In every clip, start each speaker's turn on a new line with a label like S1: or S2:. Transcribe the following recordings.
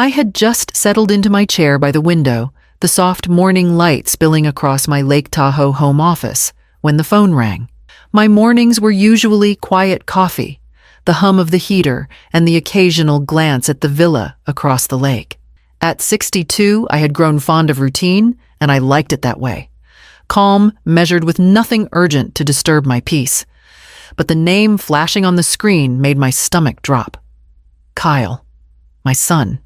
S1: I had just settled into my chair by the window, the soft morning light spilling across my Lake Tahoe home office, when the phone rang. My mornings were usually quiet coffee, the hum of the heater, and the occasional glance at the villa across the lake. At 62, I had grown fond of routine, and I liked it that way. Calm, measured with nothing urgent to disturb my peace. But the name flashing on the screen made my stomach drop. Kyle. My son.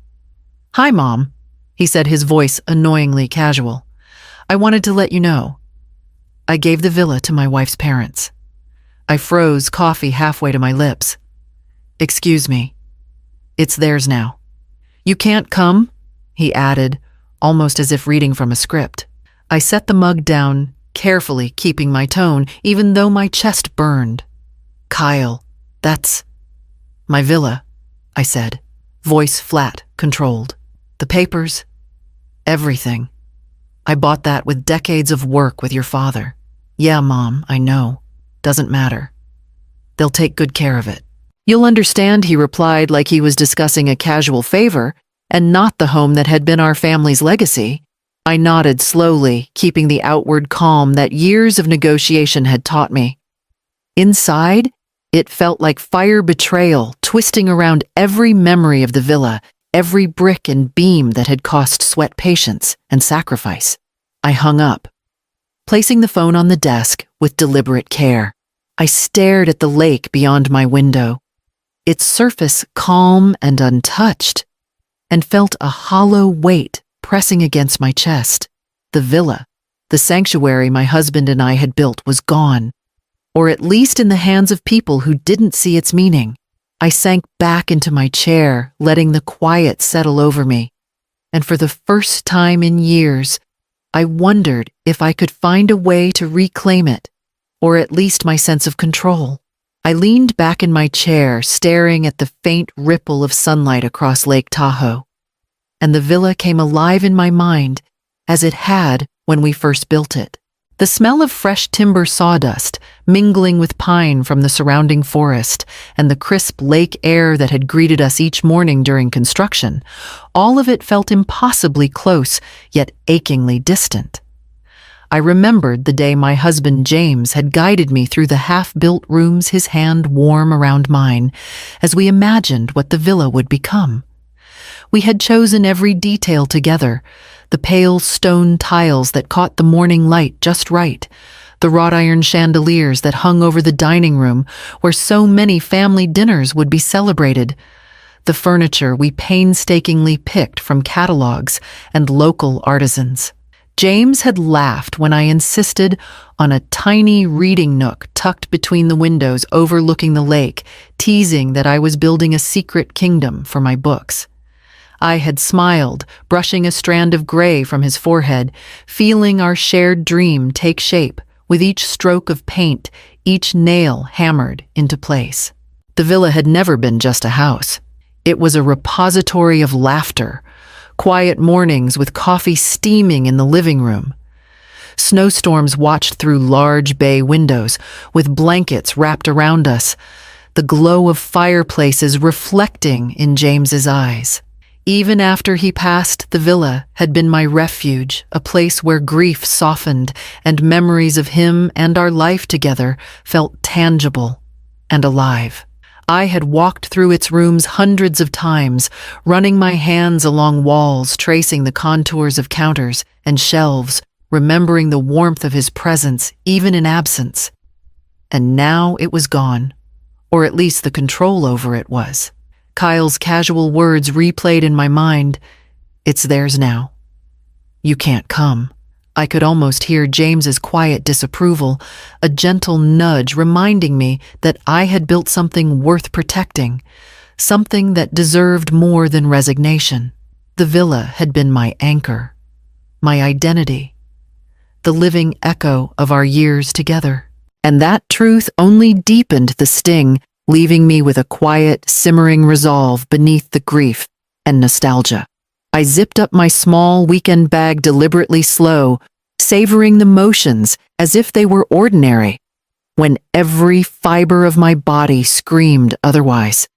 S1: "Hi, Mom," he said, his voice annoyingly casual. "I wanted to let you know. I gave the villa to my wife's parents." I froze, coffee halfway to my lips. "Excuse me. It's theirs now." "You can't come?" he added, almost as if reading from a script. I set the mug down, carefully keeping my tone, even though my chest burned. "Kyle, that's my villa," I said, voice flat, controlled. "The papers, everything. I bought that with decades of work with your father." "Yeah, Mom, I know. Doesn't matter. They'll take good care of it." "You'll understand," he replied like he was discussing a casual favor, and not the home that had been our family's legacy. I nodded slowly, keeping the outward calm that years of negotiation had taught me. Inside, it felt like fire betrayal twisting around every memory of the villa, every brick and beam that had cost sweat, patience, and sacrifice. I hung up, placing the phone on the desk with deliberate care. I stared at the lake beyond my window, its surface calm and untouched, and felt a hollow weight pressing against my chest. The villa, the sanctuary my husband and I had built, was gone, or at least in the hands of people who didn't see its meaning. I sank back into my chair, letting the quiet settle over me, and for the first time in years, I wondered if I could find a way to reclaim it, or at least my sense of control. I leaned back in my chair, staring at the faint ripple of sunlight across Lake Tahoe, and the villa came alive in my mind as it had when we first built it. The smell of fresh timber sawdust, mingling with pine from the surrounding forest, and the crisp lake air that had greeted us each morning during construction, all of it felt impossibly close, yet achingly distant. I remembered the day my husband James had guided me through the half-built rooms, his hand warm around mine, as we imagined what the villa would become. We had chosen every detail together, the pale stone tiles that caught the morning light just right, the wrought iron chandeliers that hung over the dining room where so many family dinners would be celebrated, the furniture we painstakingly picked from catalogs and local artisans. James had laughed when I insisted on a tiny reading nook tucked between the windows overlooking the lake, teasing that I was building a secret kingdom for my books. I had smiled, brushing a strand of gray from his forehead, feeling our shared dream take shape with each stroke of paint, each nail hammered into place. The villa had never been just a house. It was a repository of laughter, quiet mornings with coffee steaming in the living room. Snowstorms watched through large bay windows, with blankets wrapped around us, the glow of fireplaces reflecting in James's eyes. Even after he passed, the villa had been my refuge, a place where grief softened and memories of him and our life together felt tangible and alive. I had walked through its rooms hundreds of times, running my hands along walls, tracing the contours of counters and shelves, remembering the warmth of his presence, even in absence. And now it was gone, or at least the control over it was. Kyle's casual words replayed in my mind. "It's theirs now. You can't come." I could almost hear James's quiet disapproval, a gentle nudge reminding me that I had built something worth protecting, something that deserved more than resignation. The villa had been my anchor, my identity, the living echo of our years together. And that truth only deepened the sting, leaving me with a quiet, simmering resolve beneath the grief and nostalgia. I zipped up my small weekend bag deliberately slow, savoring the motions as if they were ordinary, when every fiber of my body screamed otherwise.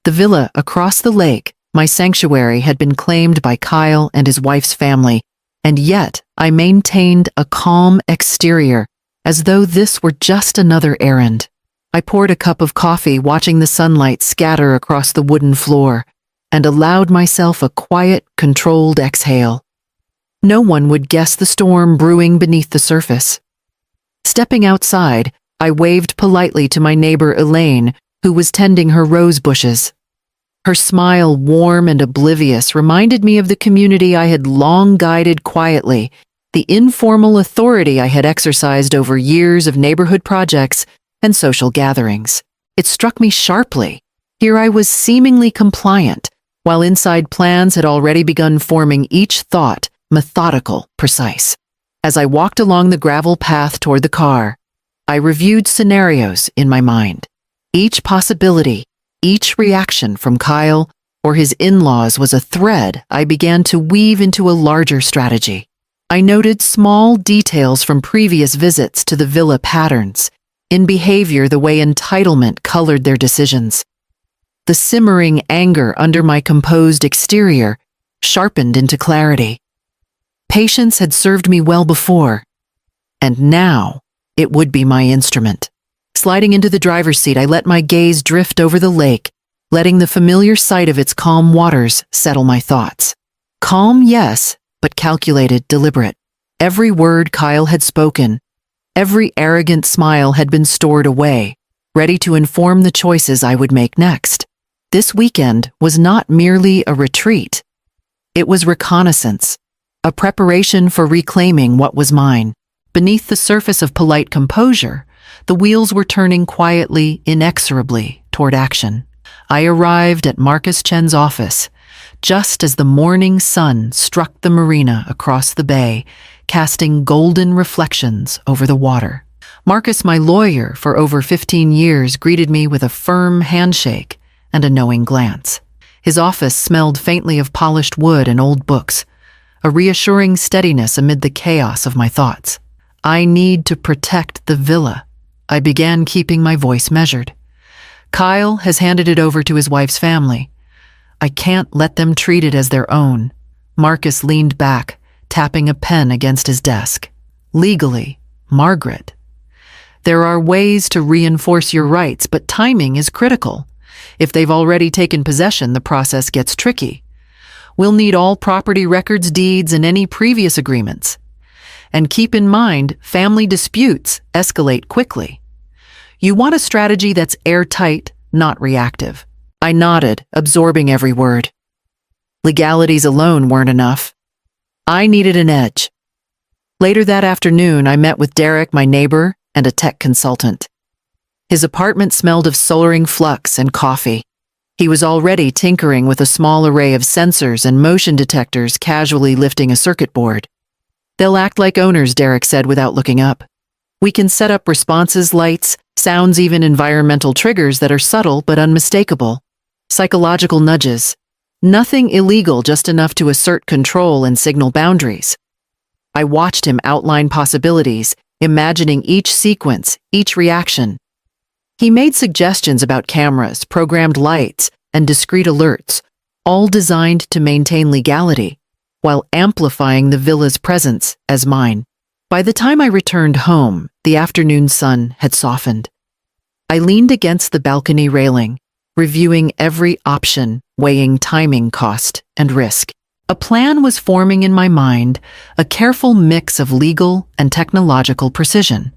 S1: The villa across the lake, My sanctuary had been claimed by Kyle and his wife's family, and yet I maintained a calm exterior, as though this were just another errand. I poured a cup of coffee, watching the sunlight scatter across the wooden floor, and allowed myself a quiet, controlled exhale. No one would guess the storm brewing beneath the surface. Stepping outside, I waved politely to my neighbor Elaine, who was tending her rose bushes. Her smile, warm and oblivious, reminded me of the community I had long guided quietly, the informal authority I had exercised over years of neighborhood projects and social gatherings. It struck me sharply. Here I was seemingly compliant, while inside plans had already begun forming, each thought methodical, precise. As I walked along the gravel path toward the car, I reviewed scenarios in my mind. Each possibility, each reaction from Kyle or his in-laws was a thread I began to weave into a larger strategy. I noted small details from previous visits to the villa, patterns in behavior, the way entitlement colored their decisions. The simmering anger under my composed exterior sharpened into clarity. Patience had served me well before, and now it would be my instrument. Sliding into the driver's seat, I let my gaze drift over the lake, letting the familiar sight of its calm waters settle my thoughts. Calm, yes, but calculated, deliberate. Every word Kyle had spoken, every arrogant smile had been stored away, ready to inform the choices I would make next. This weekend was not merely a retreat. It was reconnaissance, a preparation for reclaiming what was mine. Beneath the surface of polite composure, the wheels were turning quietly, inexorably toward action. I arrived at Marcus Chen's office just as the morning sun struck the marina across the bay, casting golden reflections over the water. Marcus, my lawyer for over 15 years, greeted me with a firm handshake and a knowing glance. His office smelled faintly of polished wood and old books, a reassuring steadiness amid the chaos of my thoughts. I need to protect the villa. I began, keeping my voice measured. Kyle has handed it over to his wife's family. I can't let them treat it as their own. Marcus leaned back, tapping a pen against his desk. Legally, Margaret. There are ways to reinforce your rights, but timing is critical. If they've already taken possession, the process gets tricky. We'll need all property records, deeds, and any previous agreements. And keep in mind, family disputes escalate quickly. You want a strategy that's airtight, not reactive. I nodded, absorbing every word. Legalities alone weren't enough. I needed an edge. Later that afternoon, I met with Derek, my neighbor, and a tech consultant. His apartment smelled of solaring flux and coffee. He was already tinkering with a small array of sensors and motion detectors, casually lifting a circuit board. They'll act like owners, Derek said without looking up. We can set up responses, lights, sounds, even environmental triggers that are subtle but unmistakable. Psychological nudges. Nothing illegal, just enough to assert control and signal boundaries. I watched him outline possibilities, imagining each sequence, each reaction. He made suggestions about cameras, programmed lights, and discrete alerts, all designed to maintain legality, while amplifying the villa's presence as mine. By the time I returned home, the afternoon sun had softened. I leaned against the balcony railing, reviewing every option, weighing timing, cost, and risk. A plan was forming in my mind, a careful mix of legal and technological precision.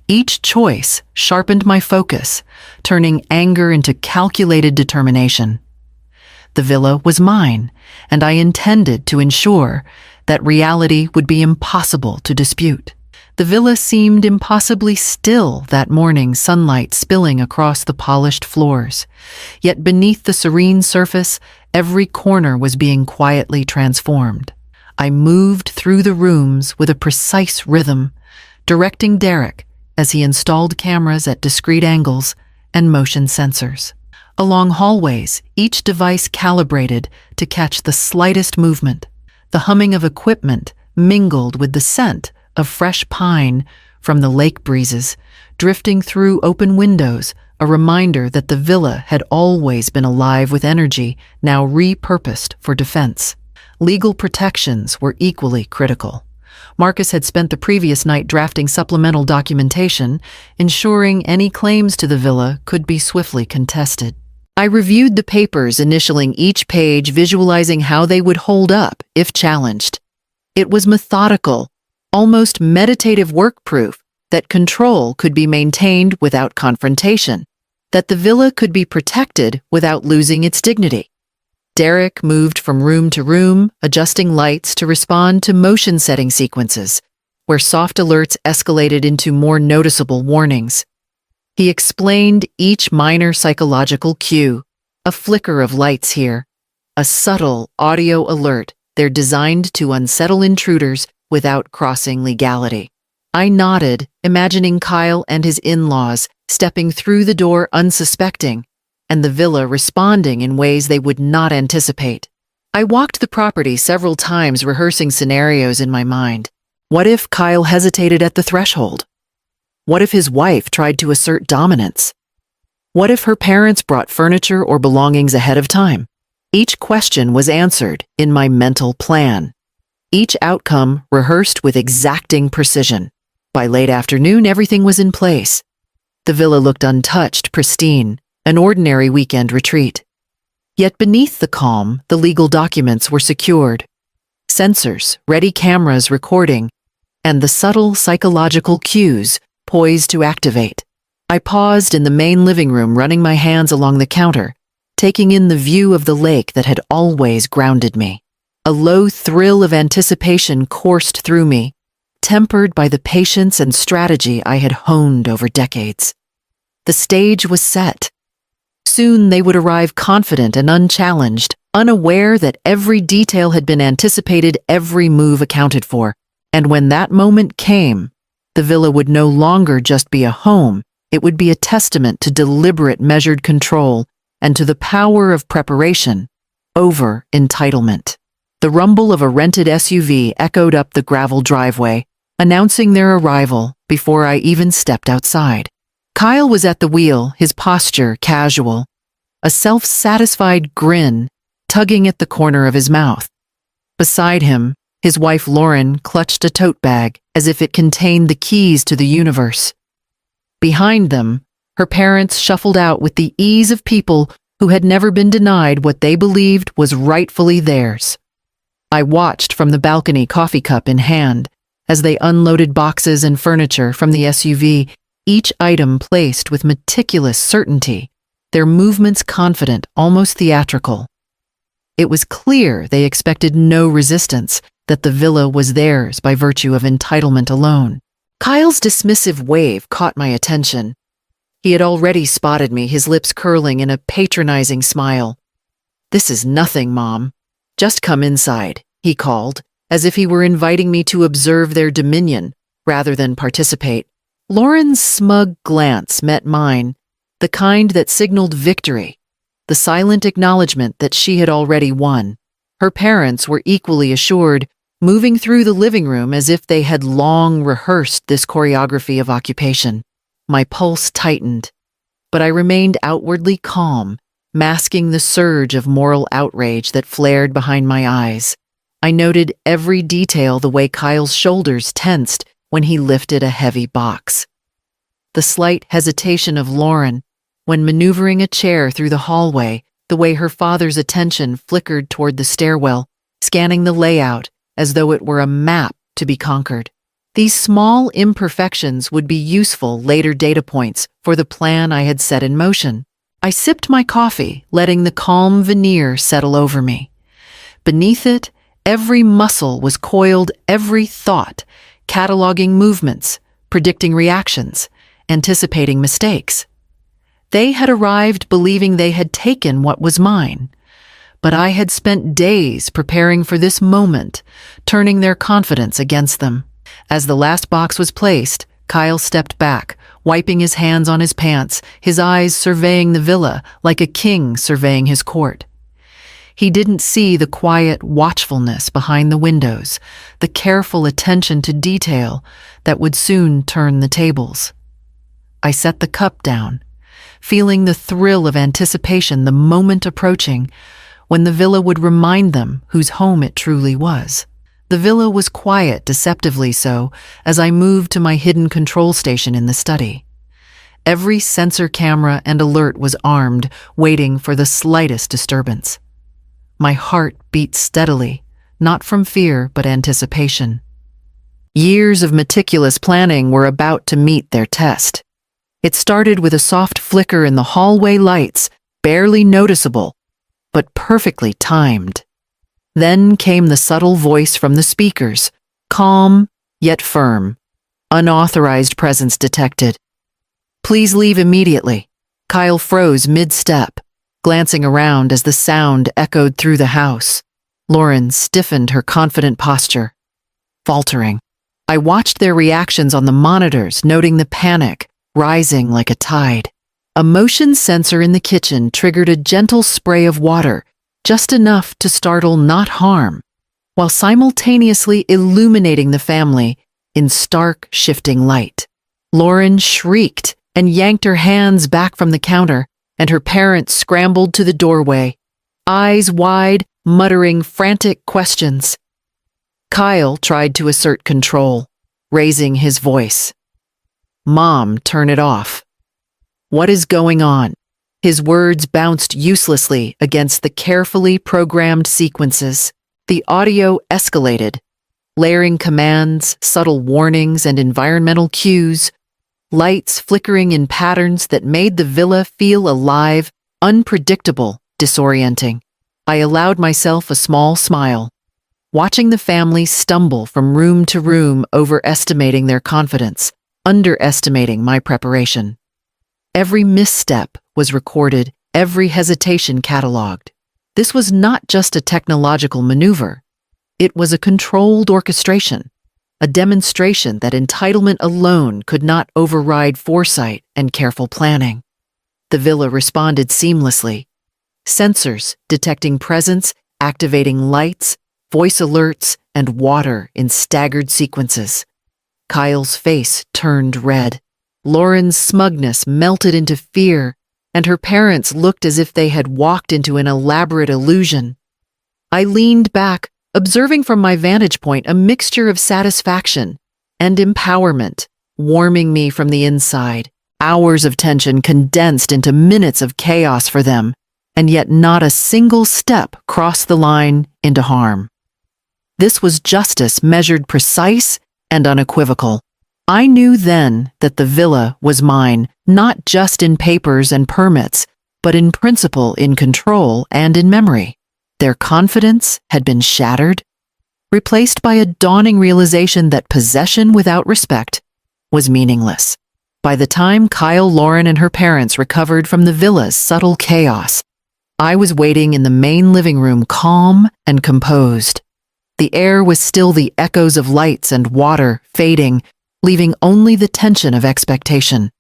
S1: Each choice sharpened my focus, turning anger into calculated determination. The villa was mine, and I intended to ensure that reality would be impossible to dispute. The villa seemed impossibly still that morning, sunlight spilling across the polished floors. Yet beneath the serene surface, every corner was being quietly transformed. I moved through the rooms with a precise rhythm, directing Derek as he installed cameras at discrete angles and motion sensors. Along hallways, each device calibrated to catch the slightest movement. The humming of equipment mingled with the scent of fresh pine from the lake breezes, drifting through open windows a reminder that the villa had always been alive with energy, now repurposed for defense. Legal protections were equally critical. Marcus had spent the previous night drafting supplemental documentation, ensuring any claims to the villa could be swiftly contested. I reviewed the papers, initialing each page, visualizing how they would hold up if challenged. It was methodical, almost meditative work proof that control could be maintained without confrontation, that the villa could be protected without losing its dignity. Derek moved from room to room, adjusting lights to respond to motion-setting sequences, where soft alerts escalated into more noticeable warnings. He explained each minor psychological cue, a flicker of lights here, a subtle audio alert. They're designed to unsettle intruders without crossing legality. I nodded, imagining Kyle and his in-laws stepping through the door unsuspecting, and the villa responding in ways they would not anticipate. I walked the property several times, rehearsing scenarios in my mind. What if Kyle hesitated at the threshold? What if his wife tried to assert dominance? What if her parents brought furniture or belongings ahead of time? Each question was answered in my mental plan. Each outcome rehearsed with exacting precision. By late afternoon, everything was in place. The villa looked untouched, pristine, an ordinary weekend retreat. Yet beneath the calm, the legal documents were secured. Sensors, ready cameras recording, and the subtle psychological cues poised to activate. I paused in the main living room, running my hands along the counter, taking in the view of the lake that had always grounded me. A low thrill of anticipation coursed through me, tempered by the patience and strategy I had honed over decades. The stage was set. Soon they would arrive confident and unchallenged, unaware that every detail had been anticipated, every move accounted for. And when that moment came, the villa would no longer just be a home, it would be a testament to deliberate, measured control and to the power of preparation over entitlement. The rumble of a rented SUV echoed up the gravel driveway, announcing their arrival before I even stepped outside. Kyle was at the wheel, his posture casual, a self-satisfied grin tugging at the corner of his mouth. Beside him, his wife Lauren clutched a tote bag as if it contained the keys to the universe. Behind them, her parents shuffled out with the ease of people who had never been denied what they believed was rightfully theirs. I watched from the balcony, coffee cup in hand, as they unloaded boxes and furniture from the SUV, each item placed with meticulous certainty, their movements confident, almost theatrical. It was clear they expected no resistance, that the villa was theirs by virtue of entitlement alone. Kyle's dismissive wave caught my attention. He had already spotted me, his lips curling in a patronizing smile. "This is nothing, Mom. Just come inside," he called, as if he were inviting me to observe their dominion rather than participate. Lauren's smug glance met mine, the kind that signaled victory, the silent acknowledgement that she had already won. Her parents were equally assured, moving through the living room as if they had long rehearsed this choreography of occupation. My pulse tightened, but I remained outwardly calm, masking the surge of moral outrage that flared behind my eyes. I noted every detail, the way Kyle's shoulders tensed when he lifted a heavy box, the slight hesitation of Lauren when maneuvering a chair through the hallway, the way her father's attention flickered toward the stairwell, scanning the layout as though it were a map to be conquered. These small imperfections would be useful later data points for the plan I had set in motion. I sipped my coffee, letting the calm veneer settle over me. Beneath it, every muscle was coiled, every thought, cataloging movements, predicting reactions, anticipating mistakes. They had arrived believing they had taken what was mine, but I had spent days preparing for this moment, turning their confidence against them. As the last box was placed, Kyle stepped back, wiping his hands on his pants, his eyes surveying the villa like a king surveying his court. He didn't see the quiet watchfulness behind the windows, the careful attention to detail that would soon turn the tables. I set the cup down, feeling the thrill of anticipation, the moment approaching when the villa would remind them whose home it truly was. The villa was quiet, deceptively so, as I moved to my hidden control station in the study. Every sensor camera and alert was armed, waiting for the slightest disturbance. My heart beat steadily, not from fear but anticipation. Years of meticulous planning were about to meet their test. It started with a soft flicker in the hallway lights, barely noticeable, but perfectly timed. Then came the subtle voice from the speakers, calm yet firm. Unauthorized presence detected. Please leave immediately. Kyle froze mid-step, glancing around as the sound echoed through the house. Lauren stiffened her confident posture, faltering. I watched their reactions on the monitors, noting the panic rising like a tide. A motion sensor in the kitchen triggered a gentle spray of water, just enough to startle, not harm, while simultaneously illuminating the family in stark, shifting light. Lauren shrieked and yanked her hands back from the counter, and her parents scrambled to the doorway, eyes wide, muttering frantic questions. Kyle tried to assert control, raising his voice. Mom, turn it off. What is going on? His words bounced uselessly against the carefully programmed sequences. The audio escalated, layering commands, subtle warnings, and environmental cues, lights flickering in patterns that made the villa feel alive, unpredictable, disorienting. I allowed myself a small smile, watching the family stumble from room to room, overestimating their confidence, underestimating my preparation. Every misstep was recorded, every hesitation cataloged. This was not just a technological maneuver. It was a controlled orchestration, a demonstration that entitlement alone could not override foresight and careful planning. The villa responded seamlessly. Sensors detecting presence, activating lights, voice alerts, and water in staggered sequences. Kyle's face turned red. Lauren's smugness melted into fear, and her parents looked as if they had walked into an elaborate illusion. I leaned back, observing from my vantage point a mixture of satisfaction and empowerment, warming me from the inside. Hours of tension condensed into minutes of chaos for them, and yet not a single step crossed the line into harm. This was justice measured precise and unequivocal. I knew then that the villa was mine, not just in papers and permits, but in principle, in control, and in memory. Their confidence had been shattered, replaced by a dawning realization that possession without respect was meaningless. By the time Kyle, Lauren, and her parents recovered from the villa's subtle chaos, I was waiting in the main living room, calm and composed. The air was still the echoes of lights and water fading, leaving only the tension of expectation.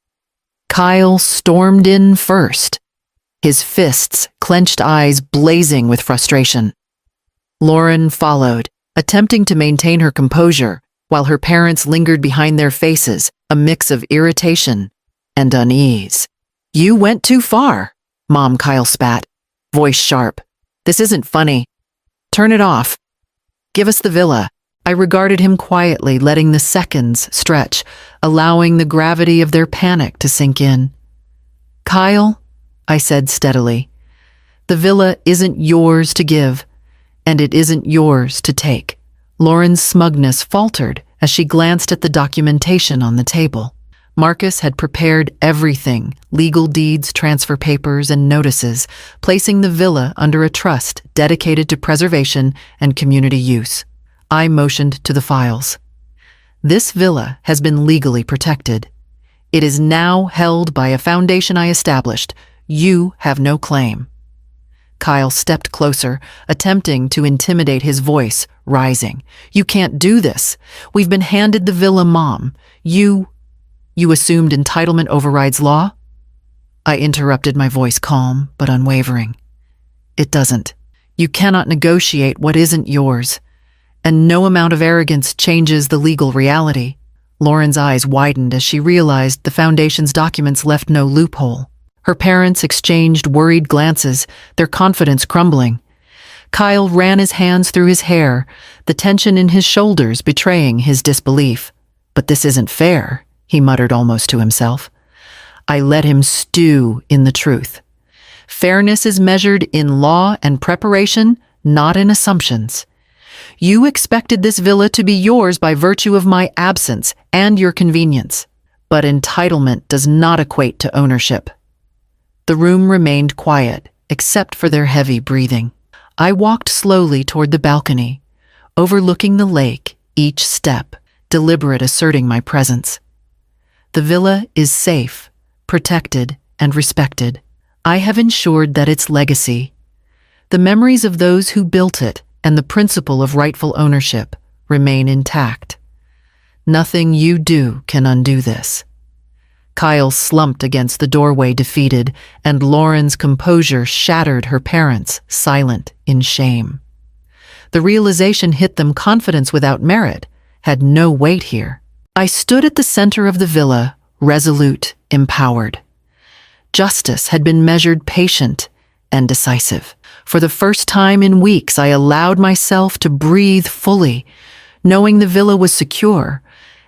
S1: Kyle stormed in first, his fists, clenched eyes blazing with frustration. Lauren followed, attempting to maintain her composure, while her parents lingered behind their faces, a mix of irritation and unease. You went too far, Mom, Kyle spat, voice sharp. This isn't funny. Turn it off. Give us the villa. I regarded him quietly, letting the seconds stretch, allowing the gravity of their panic to sink in. Kyle, I said steadily, the villa isn't yours to give, and it isn't yours to take. Lauren's smugness faltered as she glanced at the documentation on the table. Marcus had prepared everything, legal deeds, transfer papers, and notices, placing the villa under a trust dedicated to preservation and community use. I motioned to the files. This villa has been legally protected. It is now held by a foundation I established. You have no claim. Kyle stepped closer, attempting to intimidate, his voice rising. You can't do this. We've been handed the villa, Mom. You assumed entitlement overrides law? I interrupted, my voice calm but unwavering. It doesn't. You cannot negotiate what isn't yours, and no amount of arrogance changes the legal reality. Lauren's eyes widened as she realized the Foundation's documents left no loophole. Her parents exchanged worried glances, their confidence crumbling. Kyle ran his hands through his hair, the tension in his shoulders betraying his disbelief. "But this isn't fair," he muttered almost to himself. I let him stew in the truth. Fairness is measured in law and preparation, not in assumptions. You expected this villa to be yours by virtue of my absence and your convenience. But entitlement does not equate to ownership. The room remained quiet, except for their heavy breathing. I walked slowly toward the balcony, overlooking the lake, each step, deliberate asserting my presence. The villa is safe, protected, and respected. I have ensured that its legacy, the memories of those who built it, and the principle of rightful ownership remain intact. Nothing you do can undo this. Kyle slumped against the doorway defeated, and Lauren's composure shattered her parents, silent in shame. The realization hit them confidence without merit had no weight here. I stood at the center of the villa, resolute, empowered. Justice had been measured patient and decisive. For the first time in weeks, I allowed myself to breathe fully, knowing the villa was secure,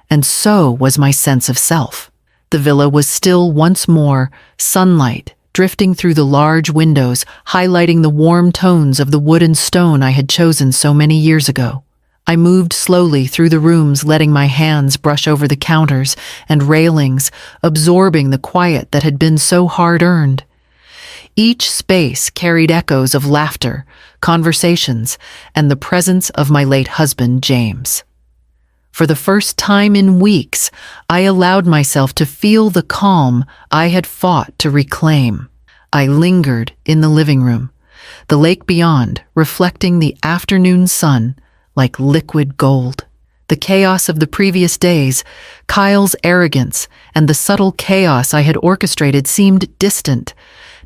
S1: and so was my sense of self. The villa was still once more, sunlight drifting through the large windows, highlighting the warm tones of the wood and stone I had chosen so many years ago. I moved slowly through the rooms, letting my hands brush over the counters and railings, absorbing the quiet that had been so hard-earned. Each space carried echoes of laughter, conversations, and the presence of my late husband, James. For the first time in weeks, I allowed myself to feel the calm I had fought to reclaim. I lingered in the living room, the lake beyond reflecting the afternoon sun like liquid gold. The chaos of the previous days, Kyle's arrogance, and the subtle chaos I had orchestrated seemed distant,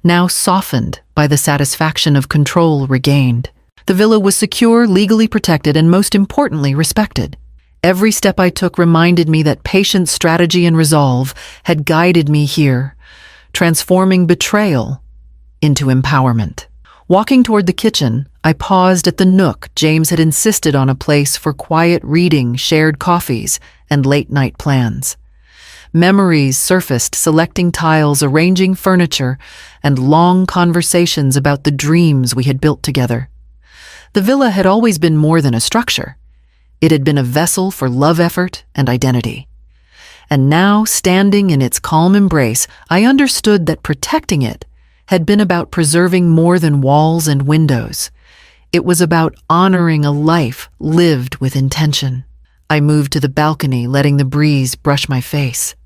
S1: now softened by the satisfaction of control regained. The villa was secure, legally protected, and most importantly, respected. Every step I took reminded me that patience, strategy, and resolve had guided me here, transforming betrayal into empowerment. Walking toward the kitchen, I paused at the nook James had insisted on, a place for quiet reading, shared coffees, and late-night plans. Memories surfaced, selecting tiles, arranging furniture, and long conversations about the dreams we had built together. The villa had always been more than a structure. It had been a vessel for love, effort, and identity. And now, standing in its calm embrace, I understood that protecting it had been about preserving more than walls and windows. It was about honoring a life lived with intention. I moved to the balcony, letting the breeze brush my face.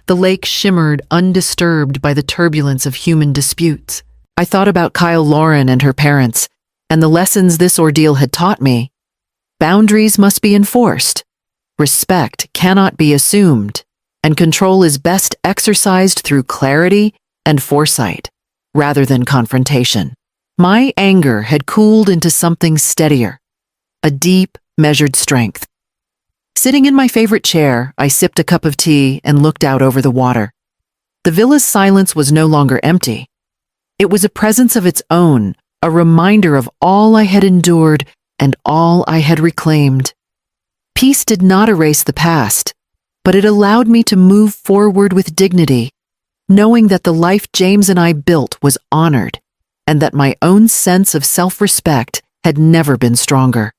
S1: The lake shimmered undisturbed by the turbulence of human disputes. I thought about Kyle, Lauren, and her parents, and the lessons this ordeal had taught me. Boundaries must be enforced. Respect cannot be assumed, and control is best exercised through clarity and foresight, rather than confrontation. My anger had cooled into something steadier, a deep, measured strength. Sitting in my favorite chair, I sipped a cup of tea and looked out over the water. The villa's silence was no longer empty. It was a presence of its own, a reminder of all I had endured and all I had reclaimed. Peace did not erase the past, but it allowed me to move forward with dignity, knowing that the life James and I built was honored, and that my own sense of self-respect had never been stronger.